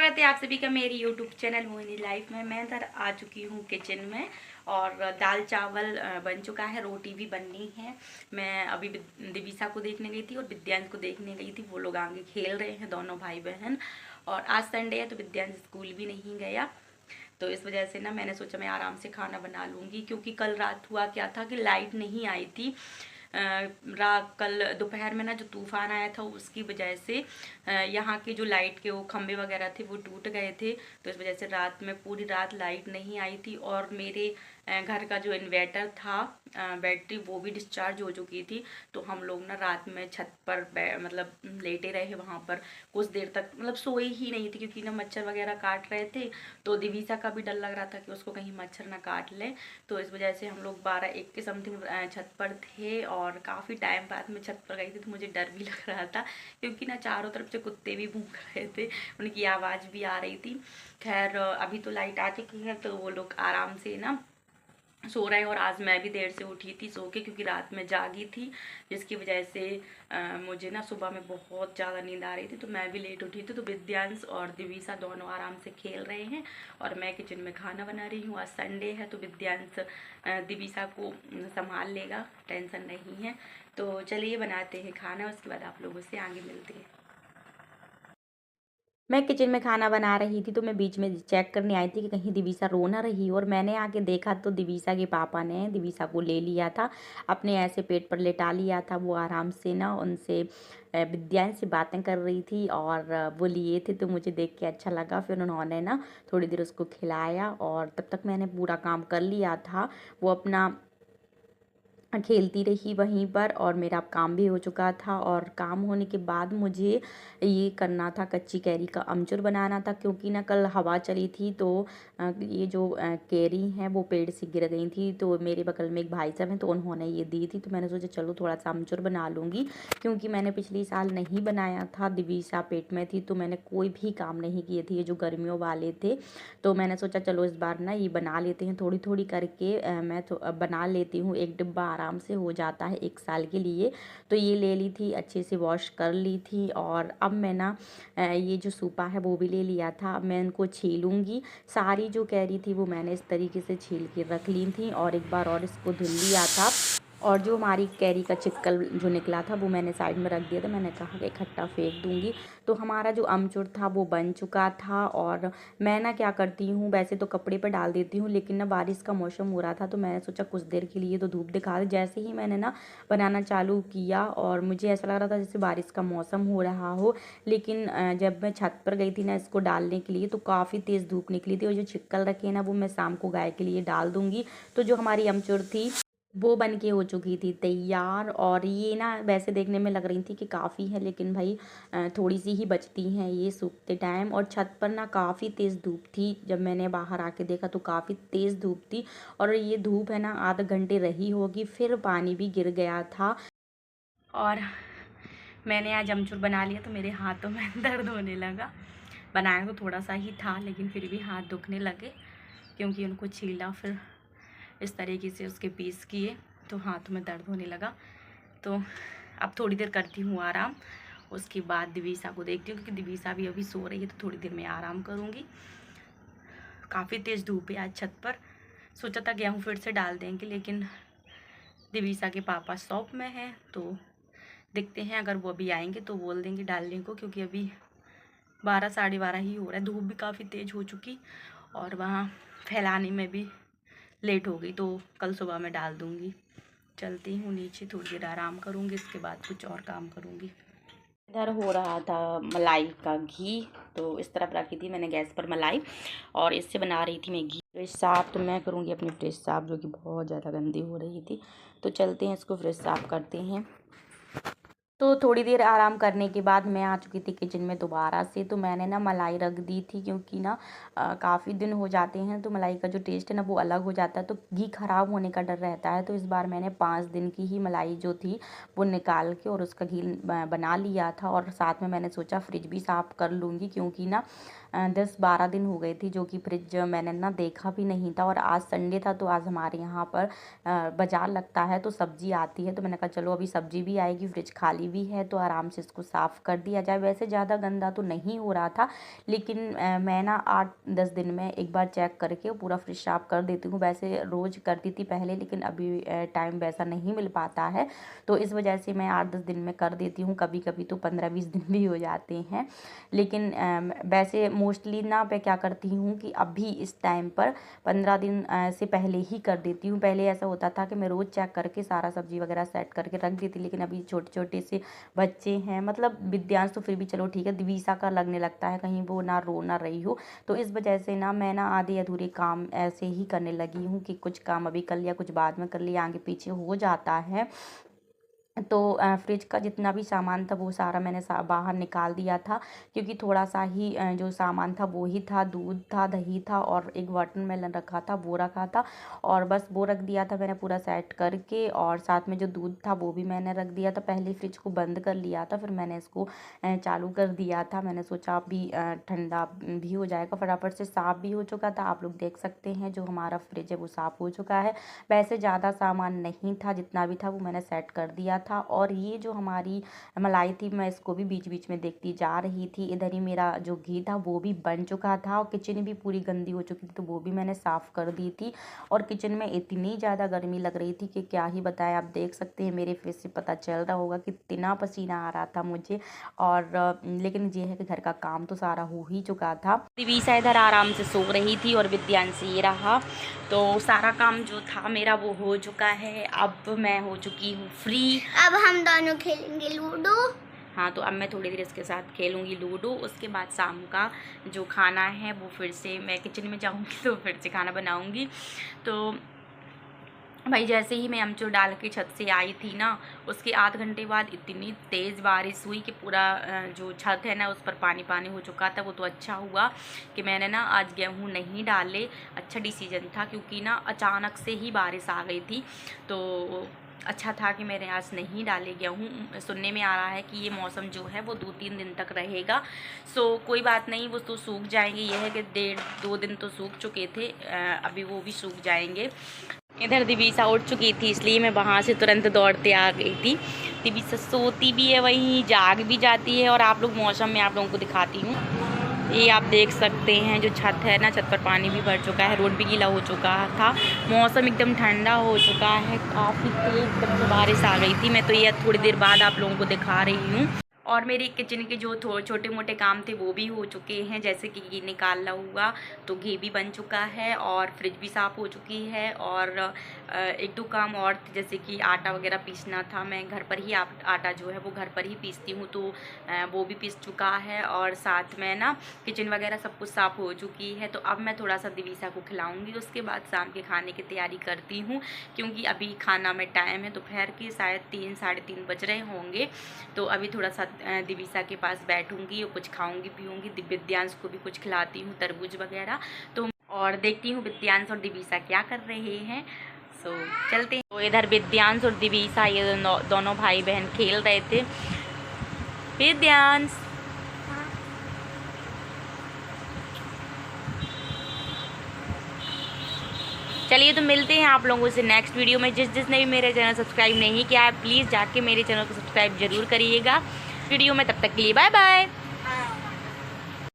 स्वागत है आप सभी का मेरी यूट्यूब चैनल मोहिनी लाइफ में। मैं इधर आ चुकी हूँ किचन में और दाल चावल बन चुका है, रोटी भी बननी है। मैं अभी दिविसा को देखने गई थी और विद्यांश को देखने गई थी। वो लोग आगे खेल रहे हैं, दोनों भाई बहन। और आज संडे है तो विद्यांश स्कूल भी नहीं गया, तो इस वजह से ना मैंने सोचा मैं आराम से खाना बना लूँगी। क्योंकि कल रात हुआ क्या था कि लाइट नहीं आई थी। रात कल दोपहर में ना जो तूफान आया था उसकी वजह से यहाँ के जो लाइट के वो खंभे वगैरह थे वो टूट गए थे। तो इस वजह से रात में पूरी रात लाइट नहीं आई थी। और मेरे घर का जो इन्वर्टर था, बैटरी वो भी डिस्चार्ज हो चुकी थी। तो हम लोग ना रात में छत पर मतलब लेटे रहे वहाँ पर कुछ देर तक, मतलब सोए ही नहीं थे क्योंकि ना मच्छर वगैरह काट रहे थे। तो दिविसा का भी डर लग रहा था कि उसको कहीं मच्छर ना काट ले। तो इस वजह से हम लोग 12-1 के समथिंग छत पर थे और काफ़ी टाइम बाद में छत पर गई थी। तो मुझे डर भी लग रहा था क्योंकि ना चारों तरफ से कुत्ते भी भौंक रहे थे, उनकी आवाज़ भी आ रही थी। खैर अभी तो लाइट आ चुकी है तो वो लोग आराम से ना सो रहे हैं। और आज मैं भी देर से उठी थी सो के, क्योंकि रात में जागी थी, जिसकी वजह से मुझे ना सुबह में बहुत ज़्यादा नींद आ रही थी। तो मैं भी लेट उठी थी। तो विद्यांश और दिविसा दोनों आराम से खेल रहे हैं और मैं किचन में खाना बना रही हूँ। आज संडे है तो विद्यांश दिविसा को संभाल लेगा, टेंशन नहीं है। तो चलिए बनाते हैं खाना, उसके बाद आप लोगों से आगे मिलते हैं। मैं किचन में खाना बना रही थी तो मैं बीच में चेक करने आई थी कि कहीं दिविसा रो ना रही। और मैंने आके देखा तो दिविसा के पापा ने दिविसा को ले लिया था, अपने ऐसे पेट पर लेटा लिया था। वो आराम से ना उनसे विद्यांश से बातें कर रही थी और वो लिए थे। तो मुझे देख के अच्छा लगा। फिर उन्होंने ना थोड़ी देर उसको खिलाया और तब तक मैंने पूरा काम कर लिया था। वो अपना खेलती रही वहीं पर और मेरा काम भी हो चुका था। और काम होने के बाद मुझे ये करना था, कच्ची कैरी का अमचूर बनाना था। क्योंकि ना कल हवा चली थी तो ये जो कैरी हैं वो पेड़ से गिर गई थी। तो मेरे बगल में एक भाई साहब हैं तो उन्होंने ये दी थी। तो मैंने सोचा चलो थोड़ा सा अमचूर बना लूँगी, क्योंकि मैंने पिछली साल नहीं बनाया था, दिविसा पेट में थी तो मैंने कोई भी काम नहीं किए थे ये जो गर्मियों वाले थे। तो मैंने सोचा चलो इस बार ना ये बना लेते हैं, थोड़ी थोड़ी करके मैं तो बना लेती हूँ। एक डिब्बा आराम से हो जाता है 1 साल के लिए। तो ये ले ली थी, अच्छे से वॉश कर ली थी। और अब मैं ना ये जो सूपा है वो भी ले लिया था। अब मैं इनको छीलूँगी। सारी जो कैरी थी वो मैंने इस तरीके से छील के रख ली थी और एक बार और इसको धुल लिया था। और जो हमारी कैरी का चिक्कल जो निकला था वो मैंने साइड में रख दिया था। मैंने कहा कि इकट्ठा फेंक दूँगी। तो हमारा जो अमचूर था वो बन चुका था। और मैं ना क्या करती हूँ, वैसे तो कपड़े पे डाल देती हूँ, लेकिन ना बारिश का मौसम हो रहा था तो मैंने सोचा कुछ देर के लिए तो धूप दिखा दे। जैसे ही मैंने ना बनाना चालू किया और मुझे ऐसा लग रहा था जैसे बारिश का मौसम हो रहा हो, लेकिन जब मैं छत पर गई थी ना इसको डालने के लिए तो काफ़ी तेज़ धूप निकली थी। और जो चिक्कल रखे हैं ना वो मैं शाम को गाय के लिए डाल दूँगी। तो जो हमारी अमचूर थी वो बन के हो चुकी थी तैयार। और ये ना वैसे देखने में लग रही थी कि काफ़ी है, लेकिन भाई थोड़ी सी ही बचती हैं ये सूखते टाइम। और छत पर ना काफ़ी तेज़ धूप थी, जब मैंने बाहर आके देखा तो काफ़ी तेज़ धूप थी। और ये धूप है ना आधे घंटे रही होगी, फिर पानी भी गिर गया था। और मैंने आज अमचूर बना लिया तो मेरे हाथों में दर्द होने लगा। बनाया तो थोड़ा सा ही था लेकिन फिर भी हाथ दुखने लगे, क्योंकि उनको छीला फिर इस तरीके से उसके पीस किए तो हाथ में दर्द होने लगा। तो अब थोड़ी देर करती हूँ आराम, उसके बाद दिविसा को देखती हूँ, क्योंकि दिविसा भी अभी सो रही है तो थोड़ी देर में आराम करूँगी। काफ़ी तेज़ धूप है आज छत पर। सोचा था गेहूँ फिर से डाल देंगे, लेकिन दिविसा के पापा शॉप में हैं तो देखते हैं, अगर वो अभी आएंगे तो बोल देंगे डालने को, क्योंकि अभी 12-12:30 ही हो रहा है। धूप भी काफ़ी तेज़ हो चुकी और वहाँ फैलाने में भी लेट हो गई, तो कल सुबह मैं डाल दूँगी। चलती हूँ नीचे, थोड़ी देर आराम करूँगी, इसके बाद कुछ और काम करूँगी। इधर हो रहा था मलाई का घी, तो इस तरफ रखी थी मैंने गैस पर मलाई और इससे बना रही थी मैं घी। फ्रिज साफ़ तो मैं करूँगी अपनी फ्रिज साफ़, जो कि बहुत ज़्यादा गंदी हो रही थी। तो चलते हैं इसको फ्रिज साफ़ करते हैं। तो थोड़ी देर आराम करने के बाद मैं आ चुकी थी किचन में दोबारा से। तो मैंने ना मलाई रख दी थी, क्योंकि ना काफ़ी दिन हो जाते हैं तो मलाई का जो टेस्ट है ना वो अलग हो जाता है, तो घी ख़राब होने का डर रहता है। तो इस बार मैंने 5 दिन की ही मलाई जो थी वो निकाल के और उसका घी बना लिया था। और साथ में मैंने सोचा फ्रिज भी साफ़ कर लूँगी, क्योंकि ना 10-12 दिन हो गए थे जो कि फ्रिज मैंने ना देखा भी नहीं था। और आज संडे था तो आज हमारे यहाँ पर बाज़ार लगता है तो सब्ज़ी आती है। तो मैंने कहा चलो अभी सब्ज़ी भी आएगी, फ्रिज खाली भी है तो आराम से इसको साफ़ कर दिया जाए। वैसे ज़्यादा गंदा तो नहीं हो रहा था, लेकिन मैं ना 8-10 दिन में एक बार चेक करके पूरा फ्रिज साफ़ कर देती हूँ। वैसे रोज़ करती थी पहले, लेकिन अभी टाइम वैसा नहीं मिल पाता है, तो इस वजह से मैं 8-10 दिन में कर देती हूँ। कभी कभी तो 15-20 दिन भी हो जाते हैं, लेकिन वैसे मोस्टली ना मैं क्या करती हूँ कि अभी इस टाइम पर 15 दिन से पहले ही कर देती हूँ। पहले ऐसा होता था कि मैं रोज़ चेक करके सारा सब्जी वगैरह सेट करके रख देती, लेकिन अभी छोटे छोटे से बच्चे हैं, मतलब विद्यांश तो फिर भी चलो ठीक है, दिवीसा का लगने लगता है कहीं वो ना रो ना रही हो, तो इस वजह से ना मैं ना आधे अधूरे काम ऐसे ही करने लगी हूँ कि कुछ काम अभी कर लिया, कुछ बाद में कर लिया, आगे पीछे हो जाता है। तो फ्रिज का जितना भी सामान था वो सारा मैंने बाहर निकाल दिया था, क्योंकि थोड़ा सा ही जो सामान था वो ही था। दूध था, दही था और एक वाटरमेलन रखा था, वो रखा था, और बस वो रख दिया था मैंने पूरा सेट करके। और साथ में जो दूध था वो भी मैंने रख दिया था। पहले फ्रिज को बंद कर लिया था, फिर मैंने इसको चालू कर दिया था। मैंने सोचा अभी ठंडा भी हो जाएगा, फटाफट से साफ़ भी हो चुका था। आप लोग देख सकते हैं जो हमारा फ्रिज है वो साफ़ हो चुका है। वैसे ज़्यादा सामान नहीं था, जितना भी था वो मैंने सेट कर दिया था। और ये जो हमारी मलाई थी, मैं इसको भी बीच बीच में देखती जा रही थी। इधर ही मेरा जो घी था वो भी बन चुका था, और किचन भी पूरी गंदी हो चुकी थी, तो वो भी मैंने साफ़ कर दी थी। और किचन में इतनी ज़्यादा गर्मी लग रही थी कि क्या ही बताएं। आप देख सकते हैं मेरे फेस से पता चल रहा होगा कि कितना पसीना आ रहा था मुझे। और लेकिन ये है कि घर का काम तो सारा हो ही चुका था। दिवीसा इधर आराम से सो रही थी और विद्यांश ये रहा, तो सारा काम जो था मेरा वो हो चुका है। अब मैं हो चुकी हूँ फ्री। अब हम दोनों खेलेंगे लूडो। हाँ, तो अब मैं थोड़ी देर इसके साथ खेलूँगी लूडो। उसके बाद शाम का जो खाना है वो फिर से मैं किचन में जाऊँगी तो फिर से खाना बनाऊँगी। तो भाई जैसे ही मैं अमचूर डाल के छत से आई थी ना, उसके आध घंटे बाद इतनी तेज़ बारिश हुई कि पूरा जो छत है ना उस पर पानी पानी हो चुका था। वो तो अच्छा हुआ कि मैंने ना आज गेहूँ नहीं डाले, अच्छा डिसीजन था, क्योंकि ना अचानक से ही बारिश आ गई थी। तो अच्छा था कि मैंने आज नहीं डाले गेहूँ। सुनने में आ रहा है कि ये मौसम जो है वो 2-3 दिन तक रहेगा। सो कोई बात नहीं, वो तो सूख जाएंगे। ये है कि 1.5-2 दिन तो सूख चुके थे, अभी वो भी सूख जाएंगे। इधर दिवीसा उठ चुकी थी, इसलिए मैं वहाँ से तुरंत दौड़ते आ गई थी। दिवीसा सोती भी है, वहीं जाग भी जाती है। और आप लोग मौसम में आप लोगों को दिखाती हूँ, ये आप देख सकते हैं जो छत है ना, छत पर पानी भी भर चुका है, रोड भी गीला हो चुका था, मौसम एकदम ठंडा हो चुका है, काफ़ी तेज़ बारिश आ गई थी। मैं तो ये थोड़ी देर बाद आप लोगों को दिखा रही हूँ। और मेरे किचन के जो छोटे मोटे काम थे वो भी हो चुके हैं, जैसे कि घी निकालना हुआ, तो घी भी बन चुका है और फ्रिज भी साफ़ हो चुकी है। और 1-2 काम और थे, जैसे कि आटा वगैरह पीसना था। मैं घर पर ही आटा जो है वो घर पर ही पीसती हूँ, तो वो भी पीस चुका है। और साथ में ना किचन वगैरह सब कुछ साफ़ हो चुकी है। तो अब मैं थोड़ा सा दिवीसा को खिलाऊँगी, उसके बाद शाम के खाने की तैयारी करती हूँ, क्योंकि अभी खाना में टाइम है, दोपहर के शायद 3-3:30 बज रहे होंगे। तो अभी थोड़ा सा दिवीसा के पास बैठूंगी और कुछ खाऊंगी पीऊँगी। विद्यांश को भी कुछ खिलाती हूँ, तरबूज वगैरह। तो और देखती हूँ विद्यांश और दिवीसा क्या कर रहे हैं। सो चलते हैं। तो इधर विद्यांश और दिवीसा ये दोनों भाई बहन खेल रहे थे। विद्यांश, चलिए तो मिलते हैं आप लोगों से नेक्स्ट वीडियो में। जिसने भी मेरे चैनल सब्सक्राइब नहीं किया है, प्लीज़ जाके मेरे चैनल को सब्सक्राइब जरूर करिएगा वीडियो में। तब तक के लिए बाय बाय।